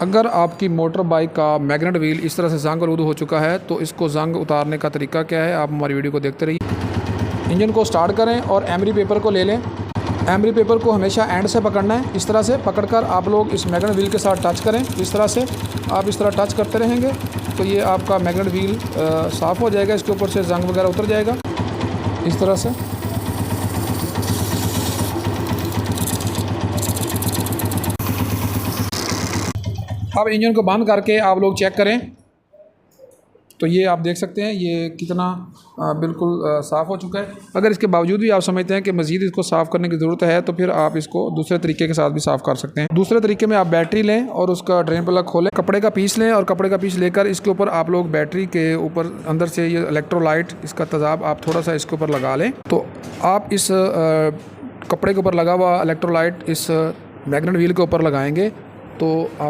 अगर आपकी motor bike का मैग्नेट व्हील इस तरह से जंग आलूद हो चुका है तो इसको जंग उतारने का तरीका क्या है, आप हमारी वीडियो को देखते रहिए। इंजन को स्टार्ट करें और एमरी पेपर को ले लें। एमरी पेपर को हमेशा एंड से पकड़ना है। इस तरह से पकड़कर आप लोग इस मैग्नेट व्हील के साथ टच करें। इस तरह से आप इस तरह टच करते रहेंगे तो ये आपका मैग्नेट व्हील साफ़ हो जाएगा, इसके ऊपर से जंग वगैरह उतर जाएगा इस तरह से। अब इंजन को बंद करके आप लोग चेक करें तो ये आप देख सकते हैं ये कितना बिल्कुल साफ़ हो चुका है। अगर इसके बावजूद भी आप समझते हैं कि मज़ीद इसको साफ़ करने की ज़रूरत है तो फिर आप इसको दूसरे तरीके के साथ भी साफ़ कर सकते हैं। दूसरे तरीके में आप बैटरी लें और उसका ड्रेन प्लग खोलें, कपड़े का पीस लें और कपड़े का पीस लेकर इसके ऊपर आप लोग बैटरी के ऊपर अंदर से ये इलेक्ट्रोलाइट इसका तेज़ाब आप थोड़ा सा इसके ऊपर लगा लें। तो आप इस कपड़े के ऊपर लगा हुआ इलेक्ट्रोलाइट इस मैग्नेट व्हील के ऊपर लगाएंगे तो आप